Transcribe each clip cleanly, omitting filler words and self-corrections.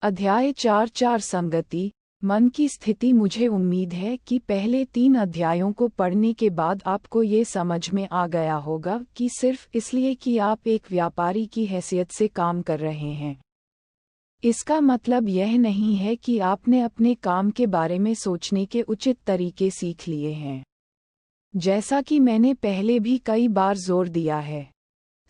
अध्याय 4 संगति, मन की स्थिति। मुझे उम्मीद है कि पहले 3 अध्यायों को पढ़ने के बाद आपको ये समझ में आ गया होगा कि सिर्फ इसलिए कि आप एक व्यापारी की हैसियत से काम कर रहे हैं, इसका मतलब यह नहीं है कि आपने अपने काम के बारे में सोचने के उचित तरीके सीख लिए हैं। जैसा कि मैंने पहले भी कई बार जोर दिया है,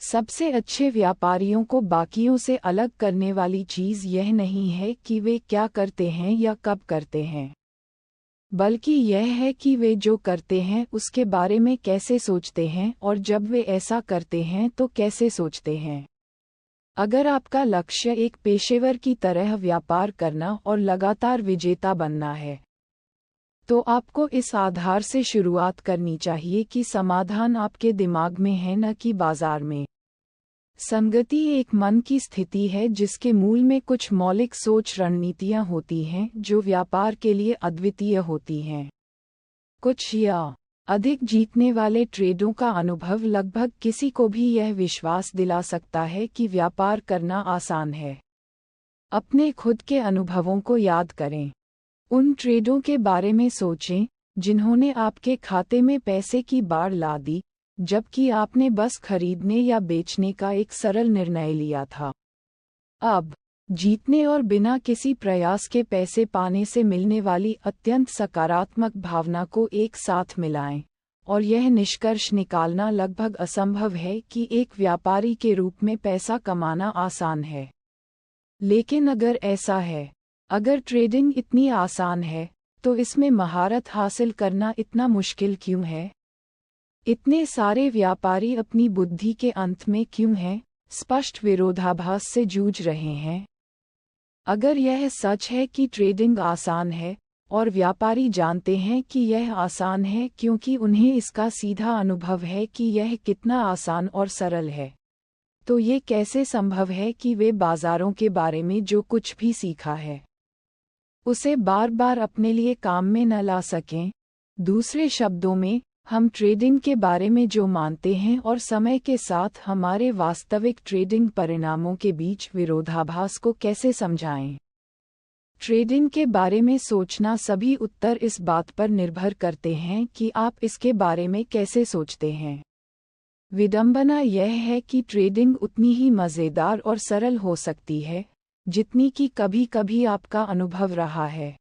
सबसे अच्छे व्यापारियों को बाकियों से अलग करने वाली चीज़ यह नहीं है कि वे क्या करते हैं या कब करते हैं, बल्कि यह है कि वे जो करते हैं उसके बारे में कैसे सोचते हैं और जब वे ऐसा करते हैं तो कैसे सोचते हैं। अगर आपका लक्ष्य एक पेशेवर की तरह व्यापार करना और लगातार विजेता बनना है, तो आपको इस आधार से शुरुआत करनी चाहिए कि समाधान आपके दिमाग में है, न कि बाजार में। संगति एक मन की स्थिति है जिसके मूल में कुछ मौलिक सोच रणनीतियां होती हैं जो व्यापार के लिए अद्वितीय होती हैं। कुछ या अधिक जीतने वाले ट्रेडों का अनुभव लगभग किसी को भी यह विश्वास दिला सकता है कि व्यापार करना आसान है। अपने खुद के अनुभवों को याद करें। उन ट्रेडों के बारे में सोचें जिन्होंने आपके खाते में पैसे की बाढ़ ला दी, जबकि आपने बस खरीदने या बेचने का एक सरल निर्णय लिया था। अब जीतने और बिना किसी प्रयास के पैसे पाने से मिलने वाली अत्यंत सकारात्मक भावना को एक साथ मिलाएं, और यह निष्कर्ष निकालना लगभग असंभव है कि एक व्यापारी के रूप में पैसा कमाना आसान है। लेकिन अगर ऐसा है, अगर ट्रेडिंग इतनी आसान है, तो इसमें महारत हासिल करना इतना मुश्किल क्यों है? इतने सारे व्यापारी अपनी बुद्धि के अंत में क्यों हैं, स्पष्ट विरोधाभास से जूझ रहे हैं? अगर यह सच है कि ट्रेडिंग आसान है, और व्यापारी जानते हैं कि यह आसान है क्योंकि उन्हें इसका सीधा अनुभव है कि यह कितना आसान और सरल है, तो ये कैसे संभव है कि वे बाजारों के बारे में जो कुछ भी सीखा है, उसे बार बार अपने लिए काम में न ला सकें? दूसरे शब्दों में, हम ट्रेडिंग के बारे में जो मानते हैं और समय के साथ हमारे वास्तविक ट्रेडिंग परिणामों के बीच विरोधाभास को कैसे समझाएं? ट्रेडिंग के बारे में सोचना सभी उत्तर इस बात पर निर्भर करते हैं कि आप इसके बारे में कैसे सोचते हैं। विडंबना यह है कि ट्रेडिंग उतनी ही मज़ेदार और सरल हो सकती है जितनी कि कभी कभी आपका अनुभव रहा है।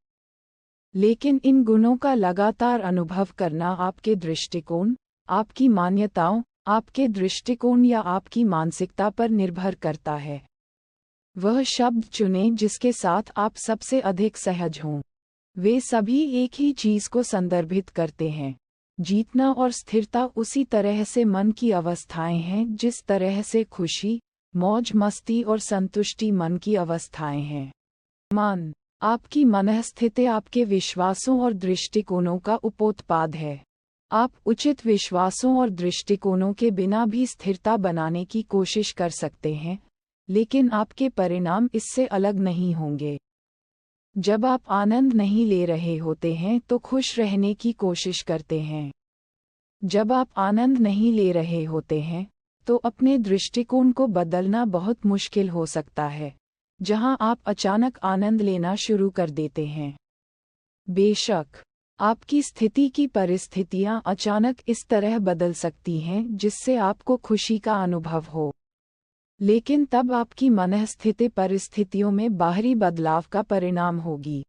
लेकिन इन गुणों का लगातार अनुभव करना आपके दृष्टिकोण, आपकी मान्यताओं, आपके दृष्टिकोण या आपकी मानसिकता पर निर्भर करता है। वह शब्द चुनें जिसके साथ आप सबसे अधिक सहज हों। वे सभी एक ही चीज़ को संदर्भित करते हैं। जीतना और स्थिरता उसी तरह से मन की अवस्थाएं हैं जिस तरह से खुशी, मौज मस्ती और संतुष्टि मन की अवस्थाएं हैं। मन, आपकी मनःस्थिति आपके विश्वासों और दृष्टिकोणों का उपोत्पाद है। आप उचित विश्वासों और दृष्टिकोणों के बिना भी स्थिरता बनाने की कोशिश कर सकते हैं, लेकिन आपके परिणाम इससे अलग नहीं होंगे। जब आप आनंद नहीं ले रहे होते हैं तो खुश रहने की कोशिश करते हैं। जब आप आनंद नहीं ले रहे होते हैं, तो अपने दृष्टिकोण को बदलना बहुत मुश्किल हो सकता है, जहां आप अचानक आनंद लेना शुरू कर देते हैं। बेशक, आपकी स्थिति की परिस्थितियां अचानक इस तरह बदल सकती हैं जिससे आपको खुशी का अनुभव हो, लेकिन तब आपकी मनःस्थिति परिस्थितियों में बाहरी बदलाव का परिणाम होगी,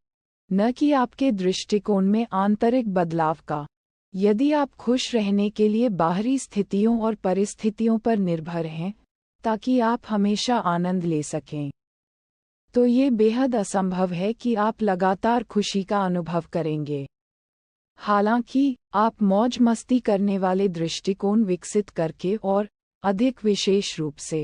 न कि आपके दृष्टिकोण में आंतरिक बदलाव का। यदि आप खुश रहने के लिए बाहरी स्थितियों और परिस्थितियों पर निर्भर हैं, ताकि आप हमेशा आनंद ले सकें, तो ये बेहद असंभव है कि आप लगातार खुशी का अनुभव करेंगे। हालांकि, आप मौज मस्ती करने वाले दृष्टिकोण विकसित करके और, अधिक विशेष रूप से,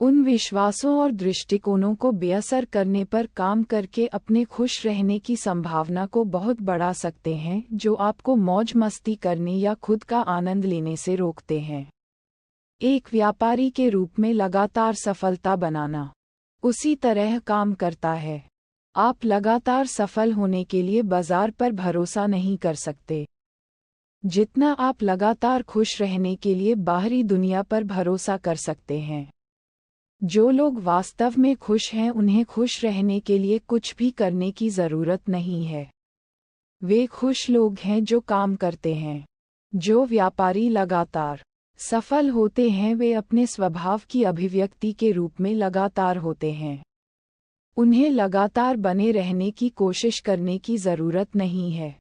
उन विश्वासों और दृष्टिकोणों को बेअसर करने पर काम करके अपने खुश रहने की संभावना को बहुत बढ़ा सकते हैं जो आपको मौज मस्ती करने या खुद का आनंद लेने से रोकते हैं। एक व्यापारी के रूप में लगातार सफलता बनाना उसी तरह काम करता है। आप लगातार सफल होने के लिए बाजार पर भरोसा नहीं कर सकते, जितना आप लगातार खुश रहने के लिए बाहरी दुनिया पर भरोसा कर सकते हैं। जो लोग वास्तव में खुश हैं उन्हें खुश रहने के लिए कुछ भी करने की ज़रूरत नहीं है। वे खुश लोग हैं जो काम करते हैं। जो व्यापारी लगातार सफल होते हैं वे अपने स्वभाव की अभिव्यक्ति के रूप में लगातार होते हैं। उन्हें लगातार बने रहने की कोशिश करने की ज़रूरत नहीं है।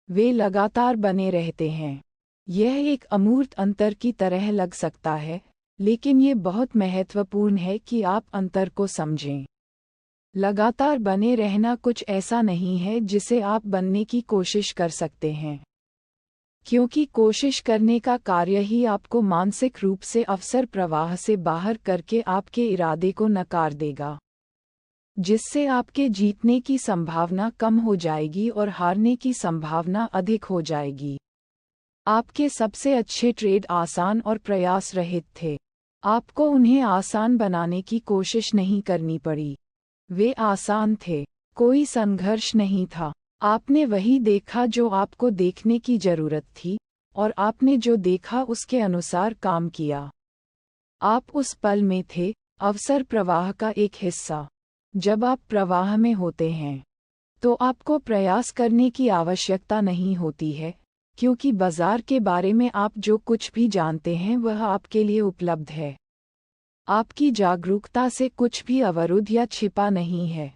वे लगातार बने रहते हैं। यह एक अमूर्त अंतर की तरह लग सकता है, लेकिन ये बहुत महत्वपूर्ण है कि आप अंतर को समझें। लगातार बने रहना कुछ ऐसा नहीं है जिसे आप बनने की कोशिश कर सकते हैं, क्योंकि कोशिश करने का कार्य ही आपको मानसिक रूप से अवसर प्रवाह से बाहर करके आपके इरादे को नकार देगा, जिससे आपके जीतने की संभावना कम हो जाएगी और हारने की संभावना अधिक हो जाएगी। आपके सबसे अच्छे ट्रेड आसान और प्रयास रहित थे। आपको उन्हें आसान बनाने की कोशिश नहीं करनी पड़ी। वे आसान थे। कोई संघर्ष नहीं था। आपने वही देखा जो आपको देखने की जरूरत थी, और आपने जो देखा उसके अनुसार काम किया। आप उस पल में थे, अवसर प्रवाह का एक हिस्सा। जब आप प्रवाह में होते हैं, तो आपको प्रयास करने की आवश्यकता नहीं होती है, क्योंकि बाजार के बारे में आप जो कुछ भी जानते हैं वह आपके लिए उपलब्ध है। आपकी जागरूकता से कुछ भी अवरुद्ध या छिपा नहीं है,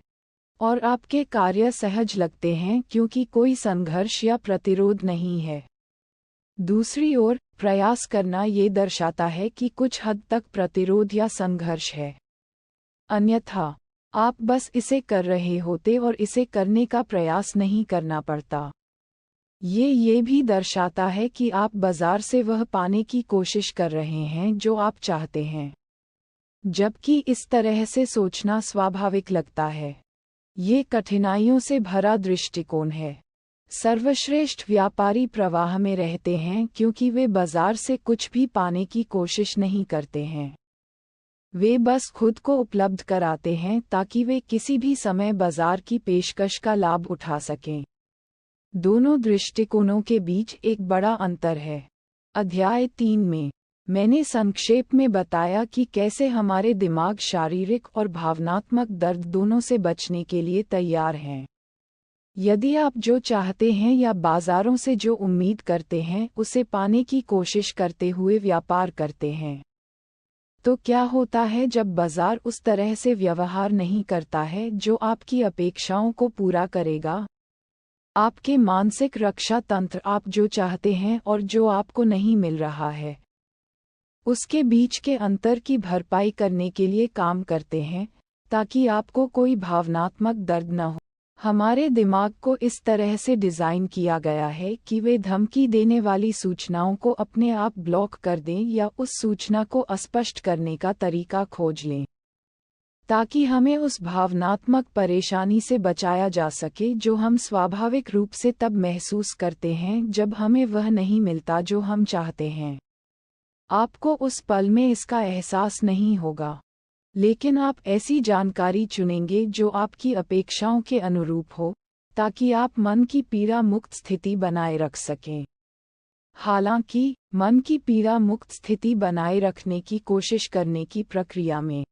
और आपके कार्य सहज लगते हैं क्योंकि कोई संघर्ष या प्रतिरोध नहीं है। दूसरी ओर, प्रयास करना ये दर्शाता है कि कुछ हद तक प्रतिरोध या संघर्ष है। अन्यथा, आप बस इसे कर रहे होते और इसे करने का प्रयास नहीं करना पड़ता। ये भी दर्शाता है कि आप बाजार से वह पाने की कोशिश कर रहे हैं जो आप चाहते हैं, जबकि इस तरह से सोचना स्वाभाविक लगता है। ये कठिनाइयों से भरा दृष्टिकोण है। सर्वश्रेष्ठ व्यापारी प्रवाह में रहते हैं क्योंकि वे बाजार से कुछ भी पाने की कोशिश नहीं करते हैं। वे बस खुद को उपलब्ध कराते हैं ताकि वे किसी भी समय बाजार की पेशकश का लाभ उठा सकें। दोनों दृष्टिकोणों के बीच एक बड़ा अंतर है। अध्याय 3 में मैंने संक्षेप में बताया कि कैसे हमारे दिमाग शारीरिक और भावनात्मक दर्द दोनों से बचने के लिए तैयार हैं। यदि आप जो चाहते हैं या बाजारों से जो उम्मीद करते हैं उसे पाने की कोशिश करते हुए व्यापार करते हैं, तो क्या होता है जब बाजार उस तरह से व्यवहार नहीं करता है जो आपकी अपेक्षाओं को पूरा करेगा? आपके मानसिक रक्षा तंत्र आप जो चाहते हैं और जो आपको नहीं मिल रहा है, उसके बीच के अंतर की भरपाई करने के लिए काम करते हैं, ताकि आपको कोई भावनात्मक दर्द न हो। हमारे दिमाग को इस तरह से डिज़ाइन किया गया है कि वे धमकी देने वाली सूचनाओं को अपने आप ब्लॉक कर दें या उस सूचना को अस्पष्ट करने का तरीका खोज लें, ताकि हमें उस भावनात्मक परेशानी से बचाया जा सके जो हम स्वाभाविक रूप से तब महसूस करते हैं जब हमें वह नहीं मिलता जो हम चाहते हैं। आपको उस पल में इसका एहसास नहीं होगा, लेकिन आप ऐसी जानकारी चुनेंगे जो आपकी अपेक्षाओं के अनुरूप हो, ताकि आप मन की पीड़ा मुक्त स्थिति बनाए रख सकें। हालांकि, मन की पीड़ा मुक्त स्थिति बनाए रखने की कोशिश करने की प्रक्रिया में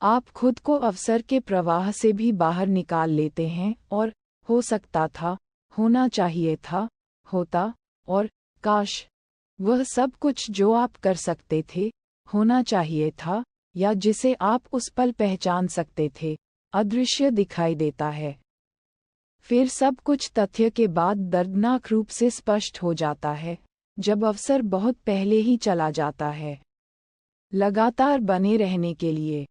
आप खुद को अवसर के प्रवाह से भी बाहर निकाल लेते हैं और हो सकता था, होना चाहिए था, होता, और काश, वह सब कुछ जो आप कर सकते थे, होना चाहिए था, या जिसे आप उस पल पहचान सकते थे, अदृश्य दिखाई देता है। फिर सब कुछ तथ्य के बाद दर्दनाक रूप से स्पष्ट हो जाता है, जब अवसर बहुत पहले ही चला जाता है। लगातार बने रहने के लिए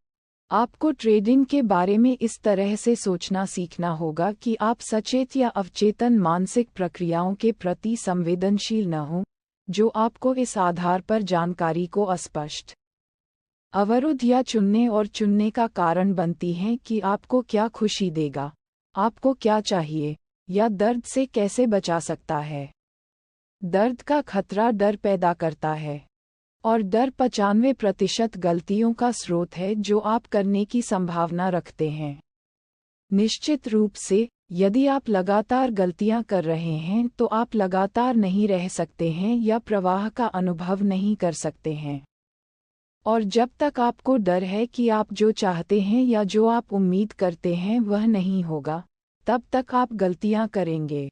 आपको ट्रेडिंग के बारे में इस तरह से सोचना सीखना होगा कि आप सचेत या अवचेतन मानसिक प्रक्रियाओं के प्रति संवेदनशील न हों, जो आपको इस आधार पर जानकारी को अस्पष्ट, अवरुद्ध या चुनने का कारण बनती हैं कि आपको क्या खुशी देगा, आपको क्या चाहिए, या दर्द से कैसे बचा सकता है। दर्द का खतरा डर पैदा करता है, और डर 95% गलतियों का स्रोत है जो आप करने की संभावना रखते हैं। निश्चित रूप से, यदि आप लगातार गलतियां कर रहे हैं तो आप लगातार नहीं रह सकते हैं या प्रवाह का अनुभव नहीं कर सकते हैं। और जब तक आपको डर है कि आप जो चाहते हैं या जो आप उम्मीद करते हैं वह नहीं होगा, तब तक आप गलतियां करेंगे।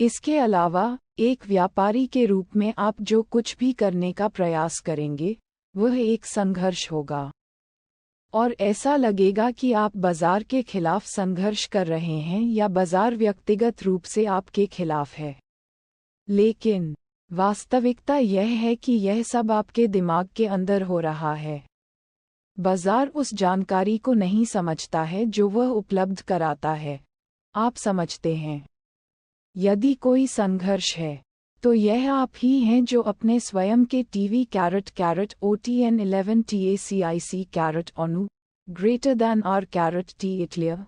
इसके अलावा, एक व्यापारी के रूप में आप जो कुछ भी करने का प्रयास करेंगे, वह एक संघर्ष होगा। और ऐसा लगेगा कि आप बाजार के खिलाफ संघर्ष कर रहे हैं या बाजार व्यक्तिगत रूप से आपके खिलाफ है। लेकिन वास्तविकता यह है कि यह सब आपके दिमाग के अंदर हो रहा है। बाजार उस जानकारी को नहीं समझता है जो वह उपलब्ध कराता है। आप समझते हैं। यदि कोई संघर्ष है, तो यह आप ही हैं जो अपने स्वयं के TV OTN 11 TACIC ONU greater than R T Itlia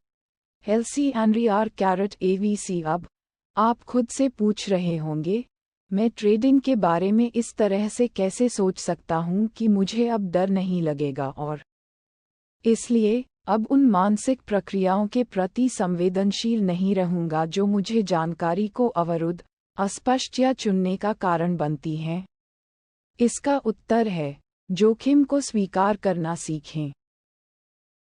LC Henry R AVC। अब आप खुद से पूछ रहे होंगे, मैं ट्रेडिंग के बारे में इस तरह से कैसे सोच सकता हूं कि मुझे अब डर नहीं लगेगा, और इसलिए अब उन मानसिक प्रक्रियाओं के प्रति संवेदनशील नहीं रहूंगा जो मुझे जानकारी को अवरुद्ध, अस्पष्ट या चुनने का कारण बनती हैं। इसका उत्तर है, जोखिम को स्वीकार करना सीखें।